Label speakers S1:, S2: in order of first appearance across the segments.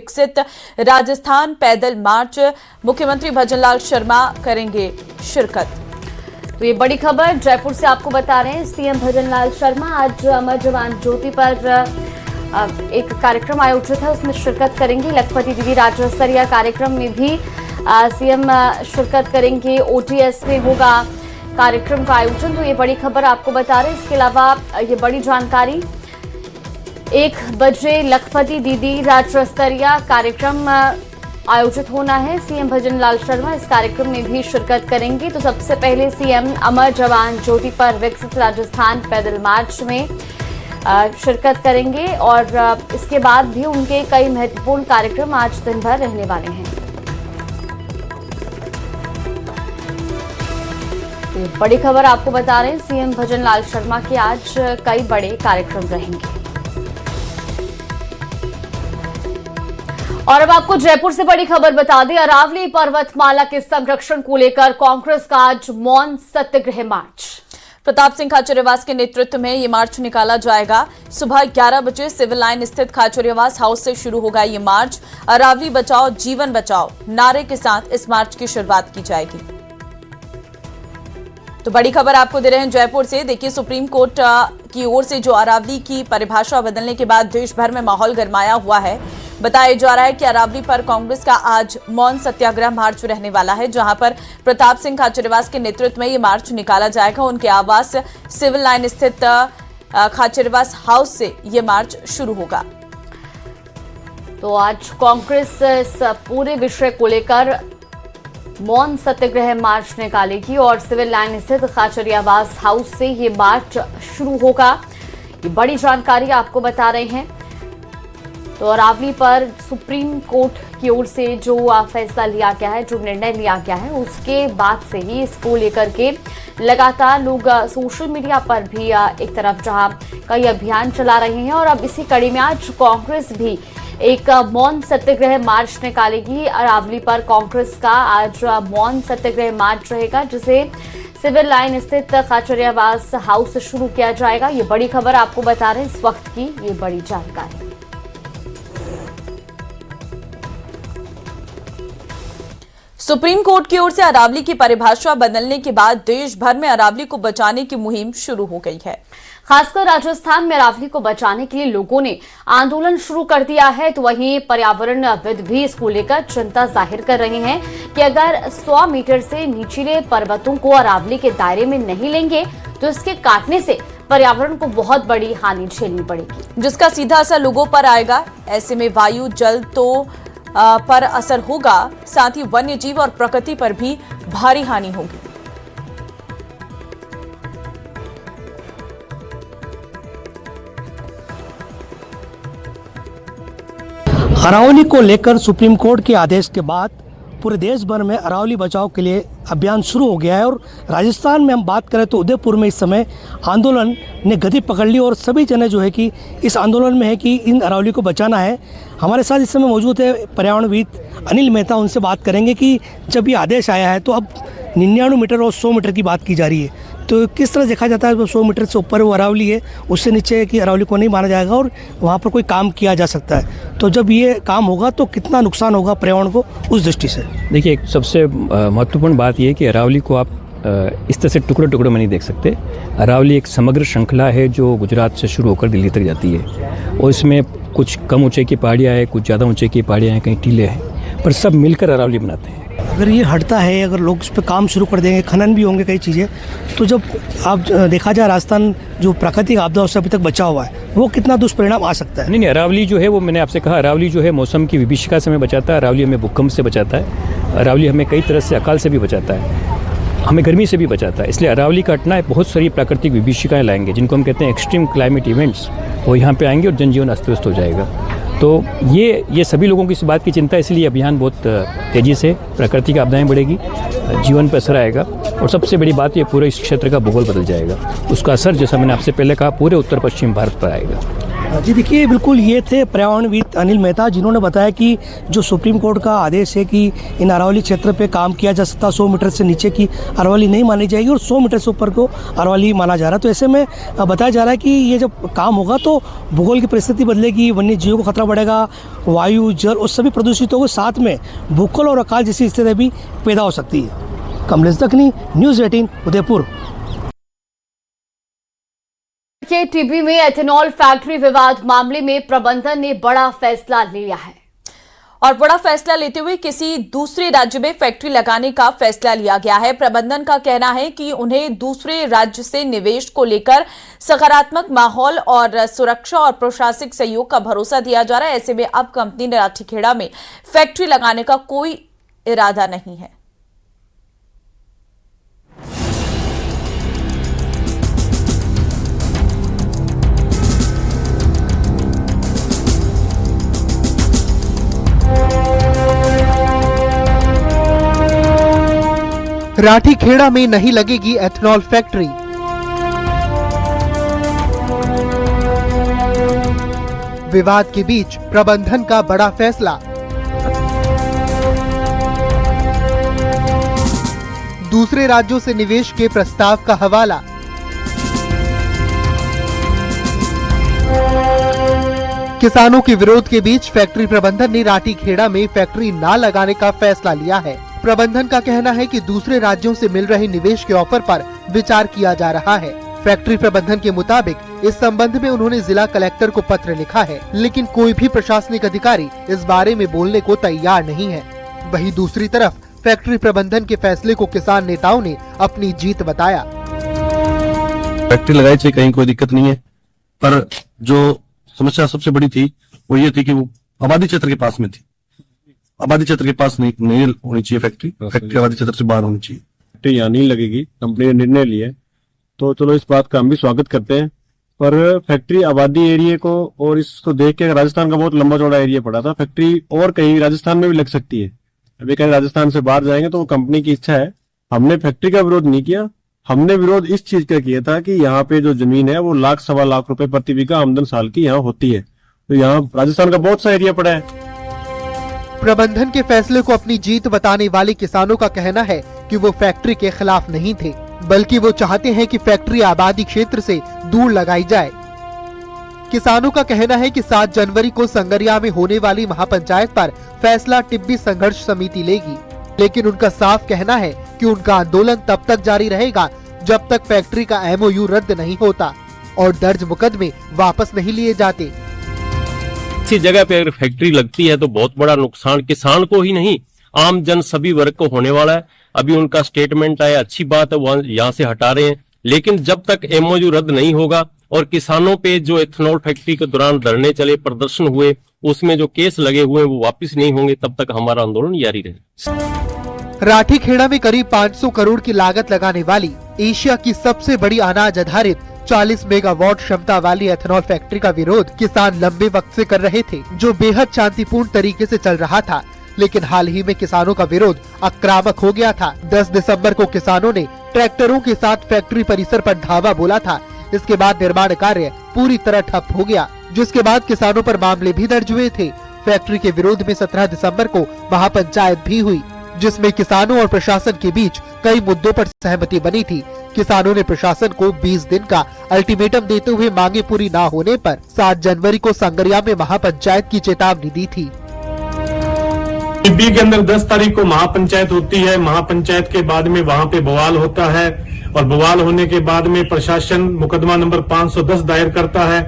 S1: विकसित राजस्थान पैदल मार्च, मुख्यमंत्री भजनलाल शर्मा करेंगे शिरकत।
S2: तो ये बड़ी खबर जयपुर से आपको बता रहे हैं। सीएम भजनलाल शर्मा आज अमर जवान ज्योति पर एक कार्यक्रम आयोजित है, उसमें शिरकत करेंगे। लखपति दीदी राज्य स्तरीय कार्यक्रम में भी सीएम शिरकत करेंगे। ओटीएस में होगा कार्यक्रम का आयोजन। तो ये बड़ी खबर आपको बता रहे हैं। इसके अलावा ये बड़ी जानकारी, 1 बजे लखपति दीदी राज्य स्तरीय कार्यक्रम आयोजित होना है। सीएम भजनलाल शर्मा इस कार्यक्रम में भी शिरकत करेंगे। तो सबसे पहले सीएम अमर जवान ज्योति पर विकसित राजस्थान पैदल मार्च में शिरकत करेंगे और इसके बाद भी उनके कई महत्वपूर्ण कार्यक्रम आज दिन भर रहने वाले हैं। तो बड़ी खबर आपको बता रहे हैं, सीएम भजनलाल शर्मा के आज कई बड़े कार्यक्रम रहेंगे। और अब आपको जयपुर से बड़ी खबर बता दें। अरावली पर्वतमाला के संरक्षण को लेकर कांग्रेस का आज मौन सत्याग्रह मार्च।
S1: प्रताप सिंह खाचरियावास के नेतृत्व में ये मार्च निकाला जाएगा। सुबह 11 बजे सिविल लाइन स्थित खाचरियावास हाउस से शुरू होगा ये मार्च। अरावली बचाओ जीवन बचाओ नारे के साथ इस मार्च की शुरुआत की जाएगी। तो बड़ी खबर आपको दे रहे हैं जयपुर से। देखिए, सुप्रीम कोर्ट की ओर से जो अरावली की परिभाषा बदलने के बाद देश भर में माहौल गरमाया हुआ है। बताया जा रहा है कि अरावली पर कांग्रेस का आज मौन सत्याग्रह मार्च रहने वाला है, जहां पर प्रताप सिंह खाचरियावास के नेतृत्व में ये मार्च निकाला जाएगा। उनके आवास सिविल लाइन स्थित खाचरियावास हाउस से ये मार्च शुरू होगा।
S2: तो आज कांग्रेस इस पूरे विषय को लेकर मौन सत्याग्रह मार्च निकालेगी और सिविल लाइन स्थित खाचरियावास हाउस से ये मार्च शुरू होगा। ये बड़ी जानकारी आपको बता रहे हैं। तो अरावली पर सुप्रीम कोर्ट की ओर से जो फैसला लिया गया है, जो निर्णय लिया गया है, उसके बाद से ही इसको लेकर के लगातार लोग सोशल मीडिया पर भी एक तरफ जहां कई अभियान चला रहे हैं और अब इसी कड़ी में आज कांग्रेस भी एक मौन सत्याग्रह मार्च निकालेगी। अरावली पर कांग्रेस का आज मौन सत्याग्रह मार्च रहेगा, जिसे सिविल लाइन स्थित खाचरियावास हाउस से शुरू किया जाएगा। ये बड़ी खबर आपको बता रहे हैं, इस वक्त की ये बड़ी जानकारी।
S1: सुप्रीम कोर्ट की ओर से अरावली की परिभाषा बदलने के बाद देश भर में अरावली को बचाने की मुहिम शुरू हो गई है।
S2: खासकर राजस्थान में अरावली को बचाने के लिए लोगों ने आंदोलन शुरू कर दिया है। तो वहीं पर्यावरणविद भी इसको लेकर चिंता जाहिर कर रहे हैं कि अगर 100 मीटर से निचले पर्वतों को अरावली के दायरे में नहीं लेंगे तो इसके काटने से पर्यावरण को बहुत बड़ी हानि झेलनी पड़ेगी,
S1: जिसका सीधा असर लोगों पर आएगा। ऐसे में वायु जल पर असर होगा, साथ ही वन्य जीव और प्रकृति पर भी भारी हानि होगी।
S3: अरावली को लेकर सुप्रीम कोर्ट के आदेश के बाद पूरे देश भर में अरावली बचाओ के लिए अभियान शुरू हो गया है। और राजस्थान में हम बात करें तो उदयपुर में इस समय आंदोलन ने गति पकड़ ली और सभी जने जो है कि इस आंदोलन में है कि इन अरावली को बचाना है। हमारे साथ इस समय मौजूद है पर्यावरणविद अनिल मेहता। उनसे बात करेंगे कि जब ये आदेश आया है तो अब 99 मीटर और 100 मीटर की बात की जा रही है, तो किस तरह देखा जाता है? 100 मीटर से ऊपर वो अरावली है, उससे नीचे कि अरावली को नहीं माना जाएगा और वहाँ पर कोई काम किया जा सकता है। तो जब ये काम होगा तो कितना नुकसान होगा पर्यावरण को, उस दृष्टि से?
S4: देखिए, सबसे महत्वपूर्ण बात यह है कि अरावली को आप इस तरह से टुकड़े टुकड़े में नहीं देख सकते। अरावली एक समग्र श्रृंखला है जो गुजरात से शुरू होकर दिल्ली तक जाती है और इसमें कुछ कम ऊंचाई की पहाड़ियाँ हैं, कुछ ज़्यादा ऊंचाई की पहाड़ियाँ हैं, कहीं टीले हैं, पर सब मिलकर अरावली बनाते हैं।
S3: अगर ये हटता है, अगर लोग इस पर काम शुरू कर देंगे, खनन भी होंगे कई चीज़ें, तो जब आप देखा जाए राजस्थान जो प्राकृतिक आपदाओं से अभी तक बचा हुआ है वो कितना दुष्परिणाम आ सकता है?
S4: नहीं, अरावली जो है वो मैंने आपसे कहा, अरावली जो है मौसम की विभीषिका से हमें बचाता है, अरावली हमें भूकंप से बचाता है, अरावली हमें कई तरह से अकाल से भी बचाता है, हमें गर्मी से भी बचाता है। इसलिए अरावली का हटना है बहुत सारी प्राकृतिक विभीषिकाएँ लाएंगे जिनको हम कहते हैं एक्सट्रीम क्लाइमेट इवेंट्स, वो यहाँ पे आएंगे और जनजीवन अस्त व्यस्त हो जाएगा। तो ये सभी लोगों की इस बात की चिंता, इसलिए अभियान बहुत तेज़ी से, प्राकृतिक आपदाएँ बढ़ेगी, जीवन पर असर आएगा और सबसे बड़ी बात ये पूरे इस क्षेत्र का भूगोल बदल जाएगा। उसका असर, जैसा मैंने आपसे पहले कहा, पूरे उत्तर पश्चिम भारत पर आएगा।
S3: जी देखिए, बिल्कुल ये थे पर्यावरणविद अनिल मेहता, जिन्होंने बताया कि जो सुप्रीम कोर्ट का आदेश है कि इन अरावली क्षेत्र पे काम किया जा सकता, 100 मीटर से नीचे की अरावली नहीं मानी जाएगी और 100 मीटर से ऊपर को अरावली माना जा रहा है। तो ऐसे में बताया जा रहा है कि ये जब काम होगा तो भूगोल की परिस्थिति बदलेगी, वन्य जीवों को खतरा बढ़ेगा, वायु, जल और सभी प्रदूषित होंगे, साथ में भूखल और अकाल जैसी स्थिति भी पैदा हो सकती है। कमलेश दखनी, न्यूज़ 18 उदयपुर।
S2: के टिब्बी में एथेनॉल फैक्ट्री विवाद मामले में प्रबंधन ने बड़ा फैसला लिया है
S1: और बड़ा फैसला लेते हुए किसी दूसरे राज्य में फैक्ट्री लगाने का फैसला लिया गया है। प्रबंधन का कहना है कि उन्हें दूसरे राज्य से निवेश को लेकर सकारात्मक माहौल और सुरक्षा और प्रशासनिक सहयोग का भरोसा दिया जा रहा है। ऐसे में अब कंपनी ने लाठीखेड़ा में फैक्ट्री लगाने का कोई इरादा नहीं है।
S5: राठीखेड़ा में नहीं लगेगी एथेनॉल फैक्ट्री। विवाद के बीच प्रबंधन का बड़ा फैसला। दूसरे राज्यों से निवेश के प्रस्ताव का हवाला। किसानों के विरोध के बीच फैक्ट्री प्रबंधन ने राठीखेड़ा में फैक्ट्री न लगाने का फैसला लिया है। प्रबंधन का कहना है कि दूसरे राज्यों से मिल रहे निवेश के ऑफर पर विचार किया जा रहा है। फैक्ट्री प्रबंधन के मुताबिक इस संबंध में उन्होंने जिला कलेक्टर को पत्र लिखा है, लेकिन कोई भी प्रशासनिक अधिकारी इस बारे में बोलने को तैयार नहीं है। वहीं दूसरी तरफ फैक्ट्री प्रबंधन के फैसले को किसान नेताओं ने अपनी जीत बताया।
S6: फैक्ट्री लगाई थी, कहीं कोई दिक्कत नहीं है, पर जो समस्या सबसे बड़ी थी वो ये थी कि वो आबादी क्षेत्र के पास में थी। आबादी क्षेत्र के पास नहीं होनी चाहिए फैक्ट्री आबादी क्षेत्र से बाहर होनी चाहिए।
S7: फैक्ट्री यहाँ नहीं लगेगी, कंपनी ने निर्णय लिया, तो चलो इस बात का हम भी स्वागत करते हैं। पर फैक्ट्री आबादी एरिया को और इसको देख के राजस्थान का बहुत लंबा चौड़ा एरिया पड़ा था, फैक्ट्री और कहीं राजस्थान में भी लग सकती है। अभी कहीं राजस्थान से बाहर जाएंगे तो कंपनी की इच्छा है। हमने फैक्ट्री का विरोध नहीं किया, हमने विरोध इस चीज का किया था कि यहाँ पे जो जमीन है वो 1 सवा लाख रुपए प्रति बीघा आमदन साल की यहाँ होती है, तो यहाँ राजस्थान का बहुत सा एरिया पड़ा है।
S5: प्रबंधन के फैसले को अपनी जीत बताने वाले किसानों का कहना है कि वो फैक्ट्री के खिलाफ नहीं थे, बल्कि वो चाहते हैं कि फैक्ट्री आबादी क्षेत्र से दूर लगाई जाए। किसानों का कहना है कि 7 जनवरी को संगरिया में होने वाली महापंचायत पर फैसला टिब्बी संघर्ष समिति लेगी, लेकिन उनका साफ कहना है कि उनका आंदोलन तब तक जारी रहेगा जब तक फैक्ट्री का MOU रद्द नहीं होता और दर्ज मुकदमे वापस नहीं लिए जाते।
S8: किसी जगह पे अगर फैक्ट्री लगती है तो बहुत बड़ा नुकसान किसान को ही नहीं, आम जन सभी वर्ग को होने वाला है। अभी उनका स्टेटमेंट आया, अच्छी बात है, वो यहाँ से हटा रहे हैं, लेकिन जब तक MOU रद्द नहीं होगा और किसानों पे जो एथेनॉल फैक्ट्री के दौरान धरने चले, प्रदर्शन हुए, उसमें जो केस लगे हुए हैं वो वापस नहीं होंगे, तब तक हमारा आंदोलन जारी रहेगा।
S5: राठीखेड़ा में करीब 500 करोड़ की लागत लगाने वाली एशिया की सबसे बड़ी अनाज आधारित 40 मेगावाट क्षमता वाली एथेनॉल फैक्ट्री का विरोध किसान लंबे वक्त से कर रहे थे, जो बेहद शांतिपूर्ण तरीके से चल रहा था। लेकिन हाल ही में किसानों का विरोध आक्रामक हो गया था। 10 दिसंबर को किसानों ने ट्रैक्टरों के साथ फैक्ट्री परिसर पर धावा बोला था। इसके बाद निर्माण कार्य पूरी तरह ठप हो गया, जिसके बाद किसानों पर मामले भी दर्ज हुए थे। फैक्ट्री के विरोध में 17 दिसंबर को महापंचायत भी हुई, जिसमें किसानों और प्रशासन के बीच कई मुद्दों पर सहमति बनी थी। किसानों ने प्रशासन को 20 दिन का अल्टीमेटम देते हुए मांगे पूरी न होने पर 7 जनवरी को संगरिया में महापंचायत की चेतावनी दी थी।
S9: टिब्बी के अंदर 10 तारीख को महापंचायत होती है। महापंचायत के बाद में वहां पे बवाल होता है और बवाल होने के बाद में प्रशासन मुकदमा नंबर 510 दायर करता है।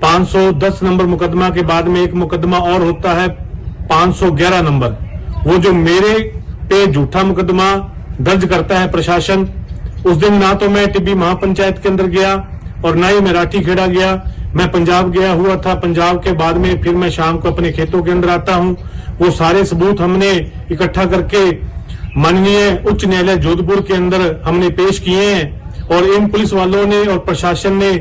S9: 510 नंबर मुकदमा के बाद में एक मुकदमा और होता है 511 नंबर, वो जो मेरे पे झूठा मुकदमा दर्ज करता है प्रशासन। उस दिन ना तो मैं टिब्बी महापंचायत के अंदर गया और ना ही मैं राठीखेड़ा गया, मैं पंजाब गया हुआ था। पंजाब के बाद में फिर मैं शाम को अपने खेतों के अंदर आता हूं। वो सारे सबूत हमने इकट्ठा करके माननीय उच्च न्यायालय जोधपुर के अंदर हमने पेश किए हैं और इन पुलिस वालों ने और प्रशासन ने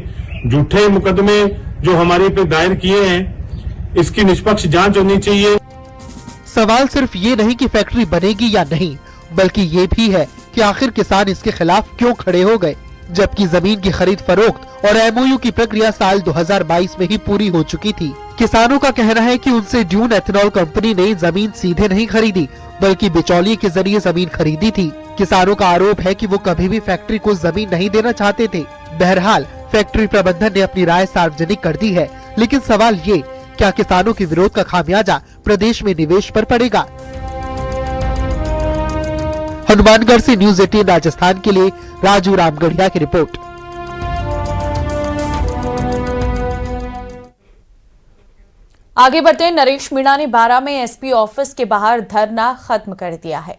S9: झूठे मुकदमे जो हमारे पे दायर किए हैं, इसकी निष्पक्ष जांच होनी चाहिए।
S5: सवाल सिर्फ ये नहीं कि फैक्ट्री बनेगी या नहीं, बल्कि ये भी है कि आखिर किसान इसके खिलाफ क्यों खड़े हो गए। जबकि जमीन की खरीद फरोख्त और MOU की प्रक्रिया साल 2022 में ही पूरी हो चुकी थी। किसानों का कहना है कि उनसे ड्यून एथेनॉल कंपनी ने जमीन सीधे नहीं खरीदी, बल्कि बिचौलिए के जरिए जमीन खरीदी थी। किसानों का आरोप है कि वो कभी भी फैक्ट्री को जमीन नहीं देना चाहते थे। बहरहाल फैक्ट्री प्रबंधन ने अपनी राय सार्वजनिक कर दी है, लेकिन सवाल ये, क्या किसानों के विरोध का खामियाजा प्रदेश में निवेश पर पड़ेगा? हनुमानगढ़ से न्यूज 18 राजस्थान के लिए राजू रामगढ़िया की रिपोर्ट।
S1: आगे बढ़ते नरेश मीणा ने बारां में SP ऑफिस के बाहर धरना खत्म कर दिया है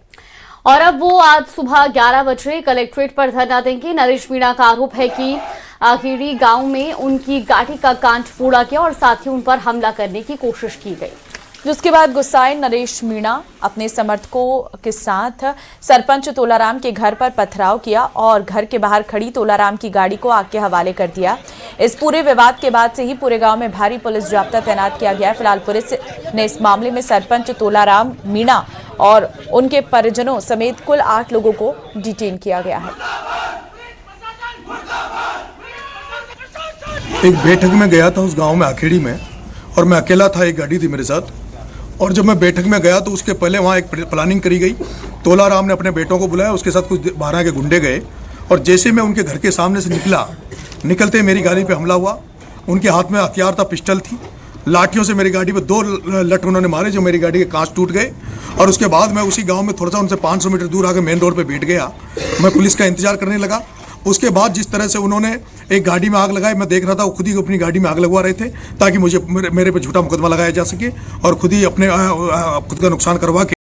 S2: और अब वो आज सुबह 11 बजे कलेक्ट्रेट पर धरना देंगे। नरेश मीणा का आरोप है कि आखिरी गांव में उनकी गाड़ी का कांच फोड़ा गया और साथ ही उन पर हमला करने की कोशिश की गई,
S1: जिसके बाद गुस्साए नरेश मीणा अपने समर्थकों के साथ सरपंच तोलाराम के घर पर पथराव किया और घर के बाहर खड़ी तोलाराम की गाड़ी को आग के हवाले कर दिया। इस पूरे विवाद के बाद से ही पूरे गांव में भारी पुलिस जाब्ता तैनात किया गया है। फिलहाल पुलिस ने इस मामले में सरपंच तोलाराम मीणा और उनके परिजनों समेत कुल 8 लोगों को डिटेन किया गया है।
S10: एक बैठक में गया था उस गांव में आखेड़ी में, और मैं अकेला था, एक गाड़ी थी मेरे साथ। और जब मैं बैठक में गया तो उसके पहले वहाँ एक प्लानिंग करी गई। तोलाराम ने अपने बेटों को बुलाया, उसके साथ कुछ 12 के गुंडे गए और जैसे मैं उनके घर के सामने से निकलते मेरी गाड़ी पे हमला हुआ। उनके हाथ में हथियार था, पिस्टल थी। लाठियों से मेरी गाड़ी पे 2 लट उन्होंने मारे, जो मेरी गाड़ी के कांच टूट गए। और उसके बाद मैं उसी गाँव में थोड़ा सा उनसे 500 मीटर दूर आकर मेन रोड पर बैठ गया। मैं पुलिस का इंतजार करने लगा। उसके बाद जिस तरह से उन्होंने एक गाड़ी में आग लगाई, मैं देख रहा था वो खुद ही अपनी गाड़ी में आग लगवा रहे थे ताकि मुझे मेरे पे झूठा मुकदमा लगाया जा सके और खुद ही अपने खुद का नुकसान करवा के